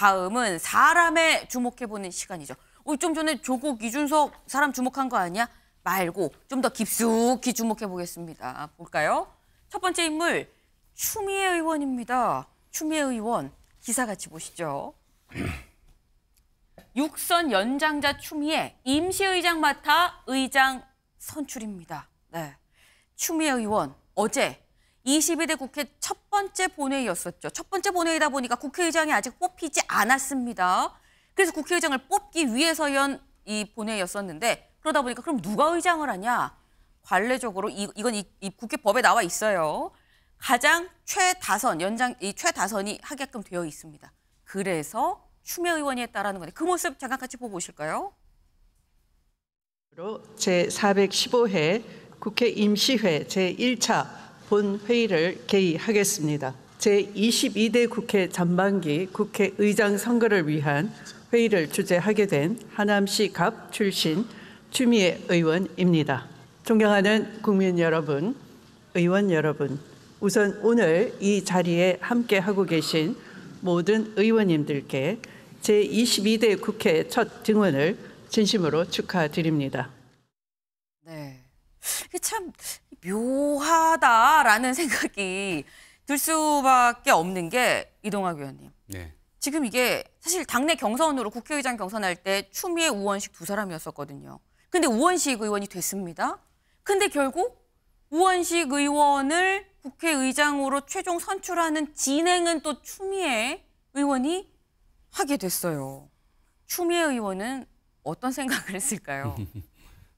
다음은 사람에 주목해보는 시간이죠. 좀 전에 조국 이준석 사람 주목한 거 아니야? 말고 좀 더 깊숙이 주목해보겠습니다. 볼까요? 첫 번째 인물, 추미애 의원입니다. 추미애 의원, 기사 같이 보시죠. 육선 연장자 추미애, 임시의장 맡아 의장 선출입니다. 네. 추미애 의원, 어제 22대 국회 첫 번째 본회의였었죠. 첫 번째 본회의다 보니까 국회의장이 아직 뽑히지 않았습니다. 그래서 국회의장을 뽑기 위해서 연 이 본회의였었는데 그러다 보니까 그럼 누가 의장을 하냐? 관례적으로 이건 이 국회법에 나와 있어요. 가장 최다선, 이 최다선이 하게끔 되어 있습니다. 그래서 추미애 의원이 했다라는 건데 그 모습 잠깐 같이 보고 오실까요? 제415회 국회 임시회 제1차 본회의를 개의하겠습니다. 제22대 국회 전반기 국회의장 선거를 위한 회의를 주재하게 된 하남시 갑 출신 추미애 의원입니다. 존경하는 국민 여러분, 의원 여러분, 우선 오늘 이 자리에 함께하고 계신 모든 의원님들께 제22대 국회 첫 등원을 진심으로 축하드립니다. 네, 이게 참 묘하다라는 생각이 들 수밖에 없는 게 이동학 의원님. 네. 지금 이게 사실 당내 경선으로 국회의장 경선할 때 추미애, 우원식 두 사람이었었거든요. 근데 우원식 의원이 됐습니다. 근데 결국 우원식 의원을 국회의장으로 최종 선출하는 진행은 또 추미애 의원이 하게 됐어요. 추미애 의원은 어떤 생각을 했을까요?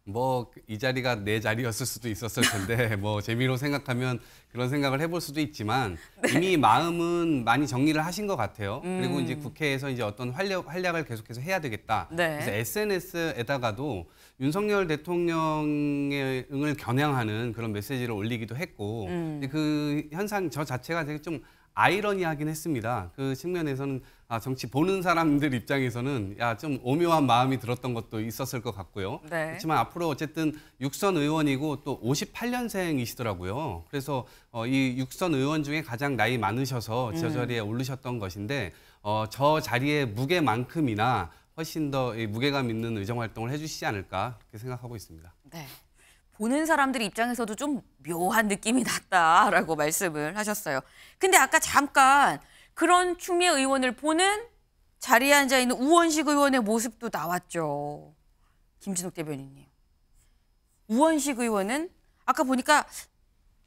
뭐 이 자리가 내 자리였을 수도 있었을 텐데 뭐 재미로 생각하면 그런 생각을 해볼 수도 있지만 네. 이미 마음은 많이 정리를 하신 것 같아요. 그리고 이제 국회에서 이제 어떤 활약을 계속해서 해야 되겠다. 네. 그래서 SNS에다가도 윤석열 대통령을 겨냥하는 그런 메시지를 올리기도 했고 그 현상 저 자체가 되게 좀 아이러니하긴 했습니다. 그 측면에서는 정치 보는 사람들 입장에서는 좀 오묘한 마음이 들었던 것도 있었을 것 같고요. 네. 그렇지만 앞으로 어쨌든 육선 의원이고 또 58년생이시더라고요. 그래서 이 육선 의원 중에 가장 나이 많으셔서 저 자리에 오르셨던 것인데 저 자리의 무게만큼이나 훨씬 더 무게감 있는 의정 활동을 해주시지 않을까 그렇게 생각하고 있습니다. 네. 보는 사람들 입장에서도 좀 묘한 느낌이 났다라고 말씀을 하셨어요. 근데 아까 잠깐 그런 추미애 의원을 보는 자리에 앉아있는 우원식 의원의 모습도 나왔죠. 김진욱 대변인님. 우원식 의원은 아까 보니까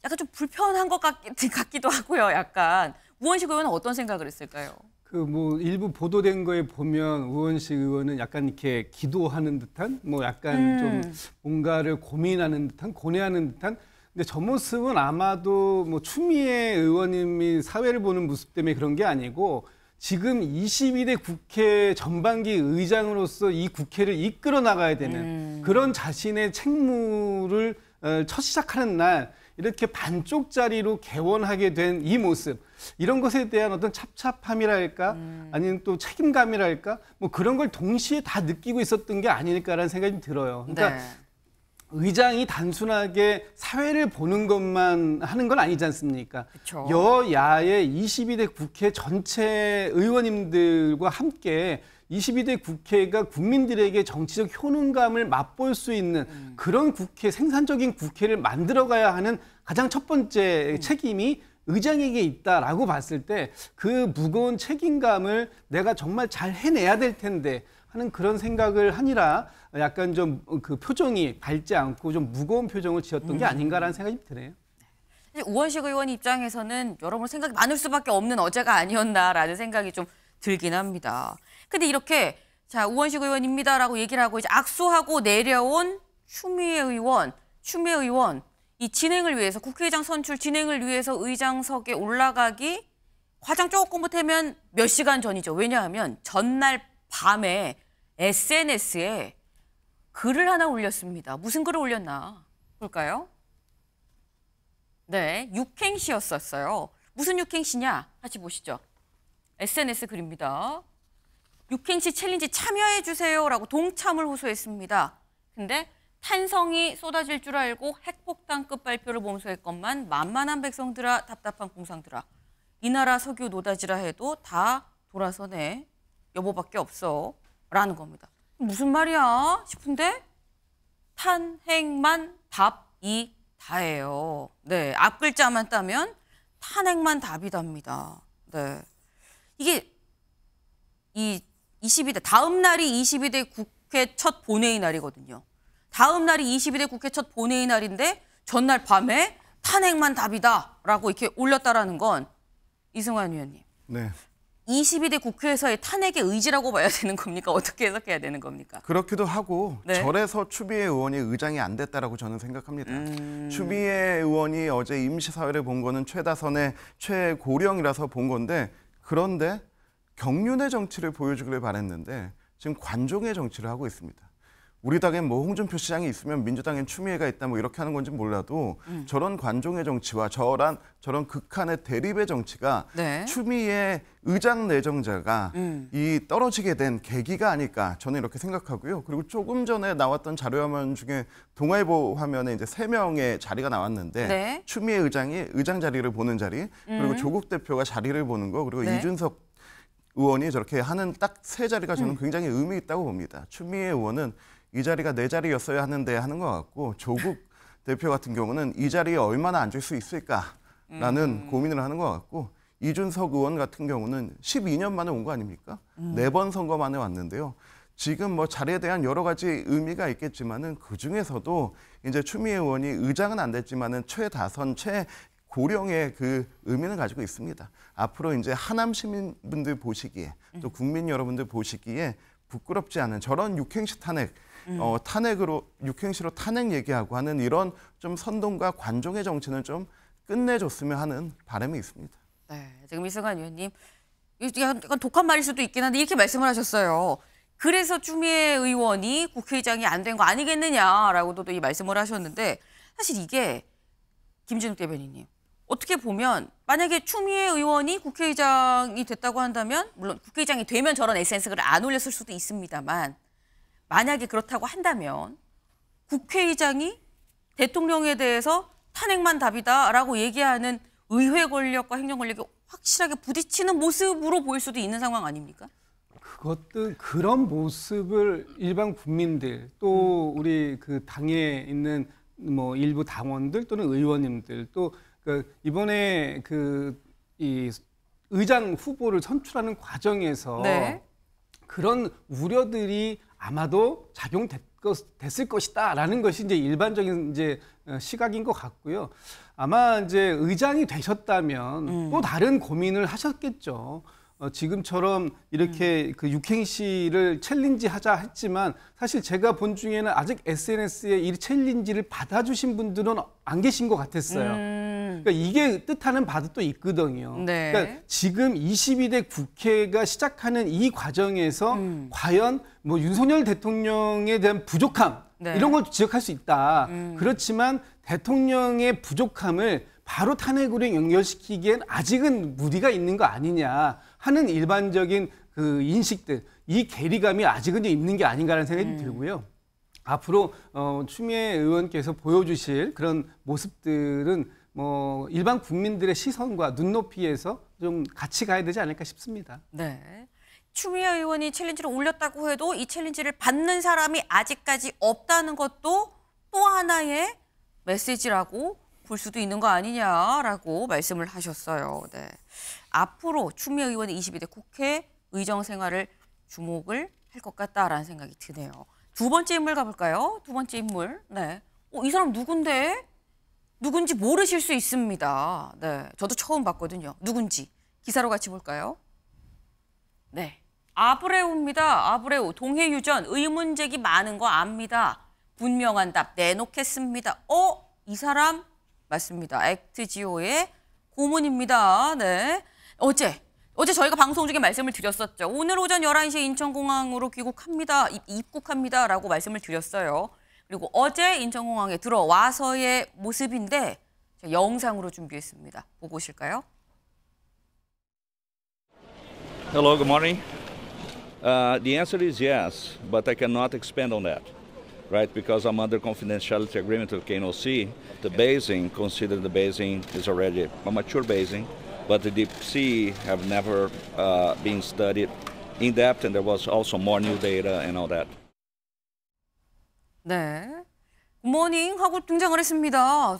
약간 좀 불편한 것 같기도 하고요. 약간. 우원식 의원은 어떤 생각을 했을까요? 뭐 일부 보도된 거에 보면 우원식 의원은 약간 이렇게 기도하는 듯한 뭐 약간 좀 뭔가를 고민하는 듯한 고뇌하는 듯한 근데 저 모습은 아마도 뭐 추미애 의원님이 사회를 보는 모습 때문에 그런 게 아니고 지금 22대 국회 전반기 의장으로서 이 국회를 이끌어 나가야 되는 그런 자신의 책무를 첫 시작하는 날 이렇게 반쪽짜리로 개원하게 된 이 모습 이런 것에 대한 어떤 찹찹함이랄까 아니면 또 책임감이랄까 뭐 그런 걸 동시에 다 느끼고 있었던 게 아닐까라는 생각이 들어요. 그러니까 네. 의장이 단순하게 사회를 보는 것만 하는 건 아니지 않습니까? 그쵸. 여야의 22대 국회 전체 의원님들과 함께 22대 국회가 국민들에게 정치적 효능감을 맛볼 수 있는 그런 국회, 생산적인 국회를 만들어가야 하는 가장 첫 번째 책임이 의장에게 있다라고 봤을 때 그 무거운 책임감을 내가 정말 잘 해내야 될 텐데 하는 그런 생각을 하니라 약간 좀 그 표정이 밝지 않고 좀 무거운 표정을 지었던 게 아닌가라는 생각이 드네요. 우원식 의원 입장에서는 여러분 생각이 많을 수밖에 없는 어제가 아니었나라는 생각이 좀 들긴 합니다. 근데 이렇게 자 우원식 의원입니다라고 얘기를 하고 이제 악수하고 내려온 추미애 의원 이 진행을 위해서 국회의장 선출 진행을 위해서 의장석에 올라가기 화장 조금 보태면 몇 시간 전이죠. 왜냐하면 전날 밤에 SNS에 글을 하나 올렸습니다. 무슨 글을 올렸나 볼까요? 네, 육행시였었어요. 무슨 육행시냐? 같이 보시죠. SNS 글입니다. 육행시 챌린지 참여해주세요라고 동참을 호소했습니다. 근데 탄성이 쏟아질 줄 알고 핵폭탄급 발표를 몸소했건만 만만한 백성들아 답답한 공상들아 이 나라 석유 노다지라 해도 다 돌아서네. 여보밖에 없어 라는 겁니다. 무슨 말이야 싶은데 탄핵만 답이 다예요. 네, 앞 글자만 따면 탄핵만 답이답니다. 네, 이게 이 22대 다음 날이 22대 국회 첫 본회의 날이거든요. 다음 날이 22대 국회 첫 본회의 날인데 전날 밤에 탄핵만 답이다라고 이렇게 올렸다라는 건 이승환 의원님. 네. 22대 국회에서의 탄핵의 의지라고 봐야 되는 겁니까? 어떻게 해석해야 되는 겁니까? 그렇기도 하고 네. 절에서 추미애 의원이 의장이 안 됐다라고 저는 생각합니다. 추미애 의원이 어제 임시사회를 본 거는 최다선의 최고령이라서 본 건데 그런데 경륜의 정치를 보여주기를 바랬는데 지금 관종의 정치를 하고 있습니다. 우리 당엔 뭐 홍준표 시장이 있으면 민주당엔 추미애가 있다 뭐 이렇게 하는 건지 몰라도 저런 관종의 정치와 저런 극한의 대립의 정치가 네. 추미애 의장 내정자가 이 떨어지게 된 계기가 아닐까 저는 이렇게 생각하고요. 그리고 조금 전에 나왔던 자료화면 중에 동아일보 화면에 이제 3명의 자리가 나왔는데 네. 추미애 의장이 의장 자리를 보는 자리 그리고 조국 대표가 자리를 보는 거 그리고 네. 이준석 의원이 저렇게 하는 딱 3자리가 저는 굉장히 의미 있다고 봅니다. 추미애 의원은 이 자리가 내 자리였어야 하는데 하는 것 같고 조국 대표 같은 경우는 이 자리에 얼마나 앉을 수 있을까라는 고민을 하는 것 같고 이준석 의원 같은 경우는 12년 만에 온 거 아닙니까? 4번 선거 만에 왔는데요. 지금 뭐 자리에 대한 여러 가지 의미가 있겠지만은 그 중에서도 이제 추미애 의원이 의장은 안 됐지만은 최다선 최고령의 그 의미는 가지고 있습니다. 앞으로 이제 하남 시민분들 보시기에 또 국민 여러분들 보시기에 부끄럽지 않은 저런 육행시 탄핵, 탄핵으로 육행시로 탄핵 얘기하고 하는 이런 좀 선동과 관종의 정치는 좀 끝내줬으면 하는 바람이 있습니다. 네, 지금 이승환 의원님 약간 독한 말일 수도 있긴 한데 이렇게 말씀을 하셨어요. 그래서 추미애 의원이 국회의장이 안 된 거 아니겠느냐라고도 또 이 말씀을 하셨는데 사실 이게 김진욱 대변인님 어떻게 보면 만약에 추미애 의원이 국회의장이 됐다고 한다면 물론 국회의장이 되면 저런 SNS를 안 올렸을 수도 있습니다만 만약에 그렇다고 한다면 국회의장이 대통령에 대해서 탄핵만 답이다라고 얘기하는 의회 권력과 행정 권력이 확실하게 부딪히는 모습으로 보일 수도 있는 상황 아닙니까? 그것도 그런 모습을 일반 국민들 또 우리 그 당에 있는 뭐 일부 당원들 또는 의원님들 또 그 이번에 그 이 의장 후보를 선출하는 과정에서 네. 그런 우려들이 아마도 작용됐을 것이다라는 것이 이제 일반적인 이제 시각인 것 같고요. 아마 이제 의장이 되셨다면 또 다른 고민을 하셨겠죠. 지금처럼 이렇게 그 육행시를 챌린지하자 했지만 사실 제가 본 중에는 아직 SNS에 이 챌린지를 받아주신 분들은 안 계신 것 같았어요. 그러니까 이게 뜻하는 바도 또 있거든요. 네. 그러니까 지금 22대 국회가 시작하는 이 과정에서 과연 뭐 윤석열 대통령에 대한 부족함 네. 이런 걸 지적할 수 있다. 그렇지만 대통령의 부족함을 바로 탄핵으로 연결시키기엔 아직은 무리가 있는 거 아니냐 하는 일반적인 그 인식들, 이 괴리감이 아직은 있는 게 아닌가라는 생각이 들고요. 앞으로 추미애 의원께서 보여주실 그런 모습들은 뭐 일반 국민들의 시선과 눈높이에서 좀 같이 가야 되지 않을까 싶습니다. 네. 추미애 의원이 챌린지를 올렸다고 해도 이 챌린지를 받는 사람이 아직까지 없다는 것도 또 하나의 메시지라고 볼 수도 있는 거 아니냐라고 말씀을 하셨어요. 네. 앞으로 추미애 의원이 22대 국회 의정 생활을 주목을 할 것 같다라는 생각이 드네요. 두 번째 인물 가볼까요? 두 번째 인물. 네. 이 사람 누군데? 누군지 모르실 수 있습니다. 네. 저도 처음 봤거든요. 누군지. 기사로 같이 볼까요? 네. 아브레우입니다. 아브레우. 동해 유전 의문 제기 많은 거 압니다. 분명한 답 내놓겠습니다. 이 사람 맞습니다. 액트지오의 고문입니다. 네. 어제 저희가 방송 중에 말씀을 드렸었죠. 오늘 오전 11시에 인천공항으로 입국합니다라고 말씀을 드렸어요. 그리고 어제 인천공항에 들어와서의 모습인데 제가 영상으로 준비했습니다. 보고 오실까요? Hello, good morning. The answer is yes, but I cannot expand on that, right? Because I'm under confidentiality agreement with KNOC. The basin, consider the basin is already a mature basin, but the deep sea have never been studied in depth, and there was also more new data and all that. 네. 굿모닝 하고 등장을 했습니다.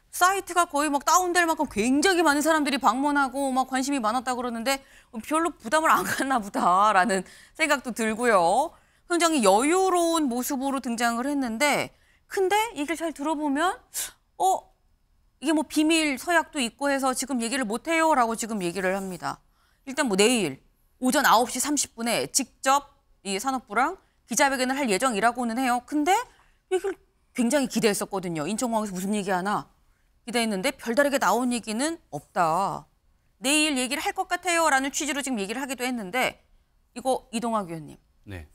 사이트가 거의 막 다운될 만큼 굉장히 많은 사람들이 방문하고 막 관심이 많았다 그러는데 별로 부담을 안 갖나 보다라는 생각도 들고요. 굉장히 여유로운 모습으로 등장을 했는데 근데 얘기를 잘 들어보면 이게 뭐 비밀 서약도 있고 해서 지금 얘기를 못 해요라고 지금 얘기를 합니다. 일단 뭐 내일 오전 9시 30분에 직접 이 산업부랑 기자회견을 할 예정이라고는 해요. 근데 이걸 굉장히 기대했었거든요. 인천공항에서 무슨 얘기하나 기대했는데 별다르게 나온 얘기는 없다. 내일 얘기를 할 것 같아요라는 취지로 지금 얘기를 하기도 했는데 이거 이동학 위원님. 네.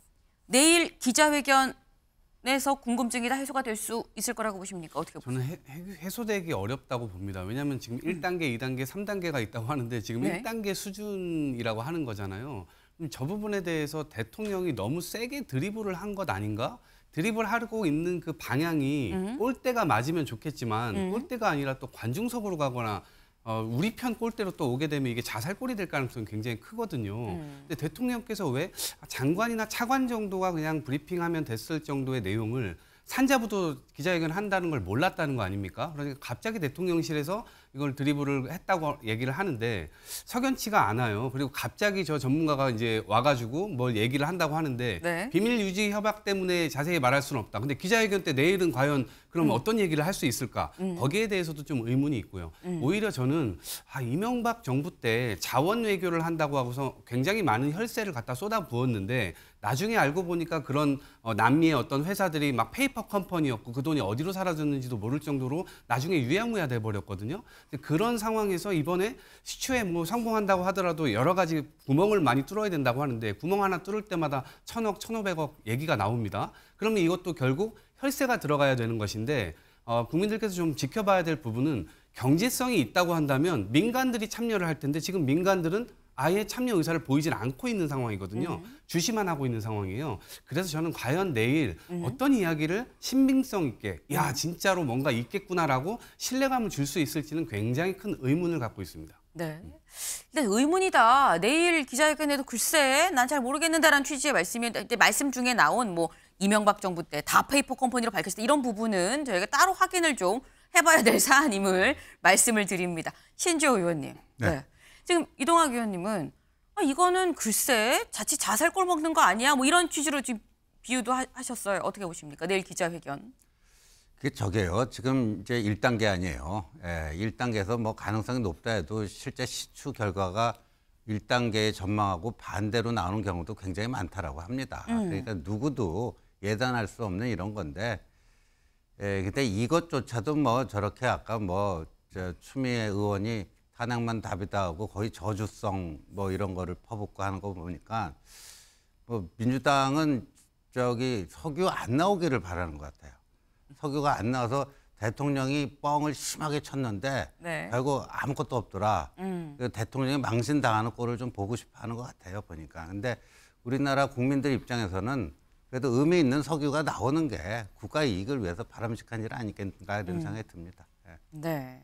내일 기자회견에서 궁금증이 다 해소가 될 수 있을 거라고 보십니까? 어떻게 보세요? 저는 해소되기 어렵다고 봅니다. 왜냐하면 지금 1단계, 2단계, 3단계가 있다고 하는데 지금 네. 1단계 수준이라고 하는 거잖아요. 저 부분에 대해서 대통령이 너무 세게 드리블을 한 것 아닌가? 드리블하고 있는 그 방향이 골대가 맞으면 좋겠지만 골대가 아니라 또 관중석으로 가거나 우리 편 골대로 또 오게 되면 이게 자살골이 될 가능성이 굉장히 크거든요. 근데 대통령께서 왜 장관이나 차관 정도가 그냥 브리핑하면 됐을 정도의 내용을 산자부도 기자회견 한다는 걸 몰랐다는 거 아닙니까? 그러니까 갑자기 대통령실에서 이걸 드리블을 했다고 얘기를 하는데 석연치가 않아요. 그리고 갑자기 저 전문가가 이제 와가지고 뭘 얘기를 한다고 하는데 네. 비밀 유지 협약 때문에 자세히 말할 수는 없다. 근데 기자회견 때 내일은 과연 그럼 어떤 얘기를 할 수 있을까? 거기에 대해서도 좀 의문이 있고요. 오히려 저는 이명박 정부 때 자원 외교를 한다고 하고서 굉장히 많은 혈세를 갖다 쏟아 부었는데 나중에 알고 보니까 그런 남미의 어떤 회사들이 막 페이퍼 컴퍼니였고 그 돈이 어디로 사라졌는지도 모를 정도로 나중에 유야무야 돼버렸거든요. 그런 상황에서 이번에 시추에 뭐 성공한다고 하더라도 여러 가지 구멍을 많이 뚫어야 된다고 하는데 구멍 하나 뚫을 때마다 1,000억, 1,500억 얘기가 나옵니다. 그러면 이것도 결국 혈세가 들어가야 되는 것인데 국민들께서 좀 지켜봐야 될 부분은 경제성이 있다고 한다면 민간들이 참여를 할 텐데 지금 민간들은 아예 참여 의사를 보이질 않고 있는 상황이거든요. 주시만 하고 있는 상황이에요. 그래서 저는 과연 내일 어떤 이야기를 신빙성 있게 야 진짜로 뭔가 있겠구나라고 신뢰감을 줄 수 있을지는 굉장히 큰 의문을 갖고 있습니다. 네. 근데 의문이다. 내일 기자회견에도 글쎄 난 잘 모르겠는데라는 취지의 말씀 중에 나온 뭐 이명박 정부 때 다 페이퍼 컴퍼니로 밝혔을 때 이런 부분은 저희가 따로 확인을 좀 해봐야 될 사안임을 말씀을 드립니다. 신지호 의원님. 네. 지금 이동학 의원님은 이거는 글쎄 자칫 자살골 먹는 거 아니야? 뭐 이런 취지로 지금 비유도 하셨어요. 어떻게 보십니까? 내일 기자회견. 그게 저게요. 지금 이제 1단계 아니에요. 1단계에서 뭐 가능성이 높다 해도 실제 시추 결과가 1단계에 전망하고 반대로 나오는 경우도 굉장히 많다라고 합니다. 그러니까 누구도 예단할 수 없는 이런 건데, 근데 이것조차도 뭐 저렇게 아까 뭐 추미애 의원이 탄핵만 답이다 하고 거의 저주성 뭐 이런 거를 퍼붓고 하는 거 보니까 뭐 민주당은 석유 안 나오기를 바라는 것 같아요. 석유가 안 나와서 대통령이 뻥을 심하게 쳤는데 결국 아무것도 없더라. 대통령이 망신당하는 꼴을 좀 보고 싶어 하는 것 같아요, 보니까. 근데 우리나라 국민들 입장에서는 그래도 의미 있는 석유가 나오는 게 국가 이익을 위해서 바람직한 일 아니겠는가 이런 생각이 듭니다. 네.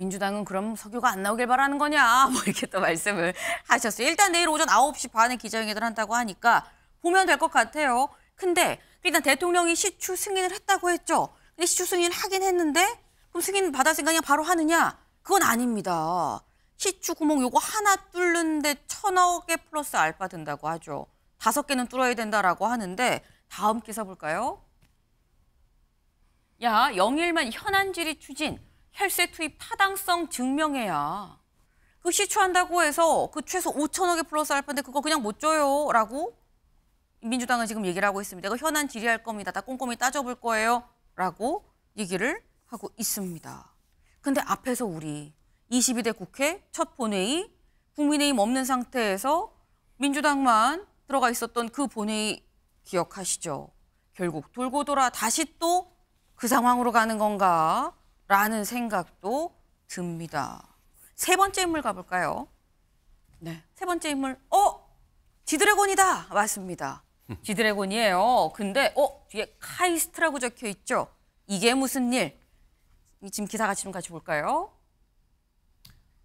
민주당은 그럼 석유가 안 나오길 바라는 거냐 뭐 이렇게 또 말씀을 하셨어요. 일단 내일 오전 9시 반에 기자회견을 한다고 하니까 보면 될 것 같아요. 근데 일단 대통령이 시추 승인을 했다고 했죠. 근데 시추 승인 하긴 했는데 그럼 승인 받았으니까 그냥 바로 하느냐? 그건 아닙니다. 시추 구멍 요거 하나 뚫는데 1,000억에 플러스 알파 든다고 하죠. 5개는 뚫어야 된다라고 하는데 다음 기사 볼까요? 야, 영일만 현안 질의 추진. 혈세 투입 타당성 증명해야. 그 시추한다고 해서 그 최소 5,000억의 플러스 알파인데 그거 그냥 못 줘요. 라고 민주당은 지금 얘기를 하고 있습니다. 그 현안 질의할 겁니다. 다 꼼꼼히 따져볼 거예요. 라고 얘기를 하고 있습니다. 근데 앞에서 우리 22대 국회 첫 본회의 국민의힘 없는 상태에서 민주당만 들어가 있었던 그 본회의 기억하시죠? 결국 돌고 돌아 다시 또 그 상황으로 가는 건가? 라는 생각도 듭니다. 세 번째 인물 가볼까요? 네, 세 번째 인물. 지드래곤이다. 맞습니다. 지드래곤이에요. 근데 뒤에 카이스트라고 적혀 있죠. 이게 무슨 일? 지금 기사 같이 좀 같이 볼까요?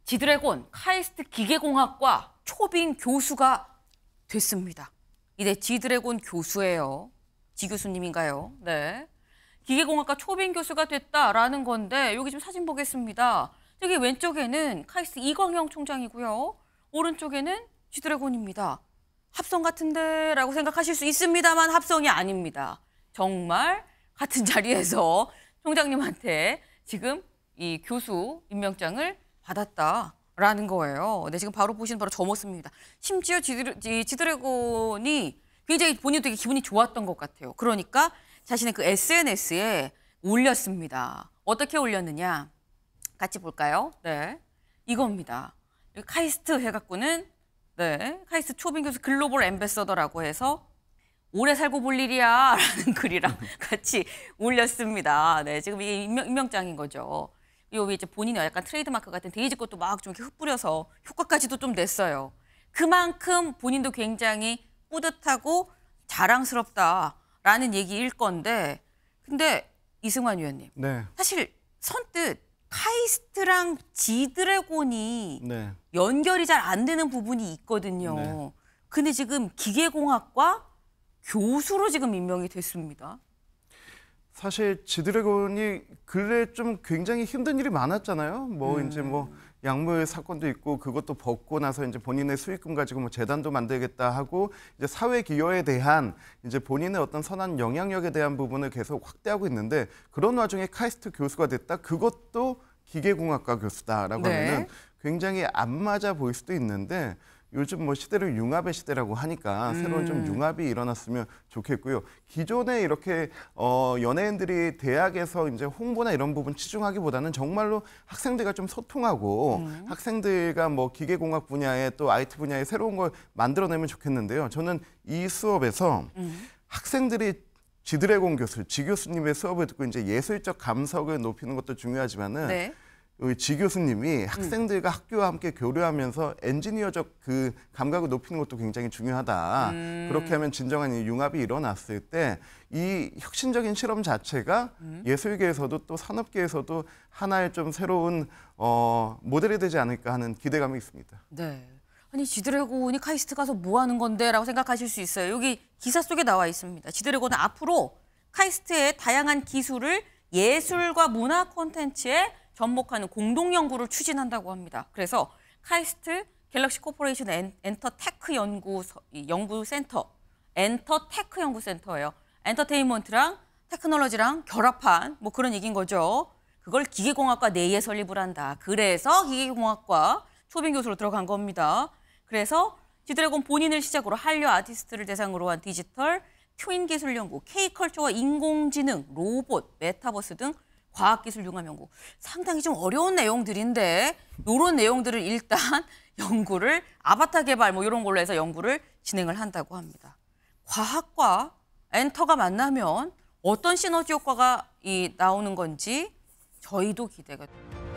지드래곤 카이스트 기계공학과 초빙 교수가 됐습니다. 이제 지드래곤 교수예요. 지 교수님인가요? 네. 기계공학과 초빙 교수가 됐다라는 건데 여기 좀 사진 보겠습니다. 저기 왼쪽에는 카이스트 이광영 총장이고요. 오른쪽에는 지드래곤입니다. 합성 같은데 라고 생각하실 수 있습니다만 합성이 아닙니다. 정말 같은 자리에서 총장님한테 지금 이 교수 임명장을 받았다라는 거예요. 네, 지금 바로 보시는 바로 저 모습입니다. 심지어 지드래곤이 굉장히 본인도 되게 기분이 좋았던 것 같아요. 그러니까 자신의 그 SNS에 올렸습니다. 어떻게 올렸느냐? 같이 볼까요? 네, 이겁니다. 카이스트 해갖고는 네, 카이스트 초빙 교수 글로벌 앰베서더라고 해서 오래 살고 볼 일이야 라는 글이랑 같이 올렸습니다. 네, 지금 이게 임명장인 거죠. 요 위에 이제 본인이 약간 트레이드마크 같은 데이지 것도 막 좀 이렇게 흩뿌려서 효과까지도 좀 냈어요. 그만큼 본인도 굉장히 뿌듯하고 자랑스럽다라는 얘기일 건데, 근데 이승환 위원님, 네. 사실 선뜻 카이스트랑 지드래곤이 네. 연결이 잘 안 되는 부분이 있거든요. 네. 근데 지금 기계공학과 교수로 지금 임명이 됐습니다. 사실 지드래곤이 근래 좀 굉장히 힘든 일이 많았잖아요. 뭐 이제 뭐 약물 사건도 있고 그것도 벗고 나서 이제 본인의 수익금 가지고 뭐 재단도 만들겠다 하고 이제 사회 기여에 대한 이제 본인의 어떤 선한 영향력에 대한 부분을 계속 확대하고 있는데 그런 와중에 카이스트 교수가 됐다. 그것도 기계공학과 교수다라고 네. 하면은 굉장히 안 맞아 보일 수도 있는데 요즘 뭐 시대를 융합의 시대라고 하니까 새로운 좀 융합이 일어났으면 좋겠고요. 기존에 이렇게 연예인들이 대학에서 이제 홍보나 이런 부분 치중하기보다는 정말로 학생들과 좀 소통하고 학생들과 뭐 기계공학 분야에 또 IT 분야에 새로운 걸 만들어내면 좋겠는데요. 저는 이 수업에서 학생들이 지드래곤 교수, 지 교수님의 수업을 듣고 이제 예술적 감성을 높이는 것도 중요하지만은 네. 우리 지 교수님이 학생들과 학교와 함께 교류하면서 엔지니어적 그 감각을 높이는 것도 굉장히 중요하다. 그렇게 하면 진정한 이 융합이 일어났을 때 이 혁신적인 실험 자체가 예술계에서도 또 산업계에서도 하나의 좀 새로운 모델이 되지 않을까 하는 기대감이 있습니다. 네. 아니 지드래곤이 카이스트 가서 뭐 하는 건데 라고 생각하실 수 있어요. 여기 기사 속에 나와 있습니다. 지드래곤은 앞으로 카이스트의 다양한 기술을 예술과 문화 콘텐츠에 접목하는 공동 연구를 추진한다고 합니다. 그래서 카이스트 갤럭시 코퍼레이션 엔터테크 연구센터, 엔터테크 연구센터예요. 엔터테인먼트랑 테크놀로지랑 결합한 뭐 그런 얘기인 거죠. 그걸 기계공학과 내에 설립을 한다. 그래서 기계공학과 초빙 교수로 들어간 겁니다. 그래서 지드래곤 본인을 시작으로 한류 아티스트를 대상으로 한 디지털, 트윈 기술 연구, K컬처와 인공지능, 로봇, 메타버스 등 과학기술 융합 연구. 상당히 좀 어려운 내용들인데 이런 내용들을 일단 연구를 아바타 개발 뭐 이런 걸로 해서 연구를 진행을 한다고 합니다. 과학과 엔터가 만나면 어떤 시너지 효과가 나오는 건지 저희도 기대가 됩니다.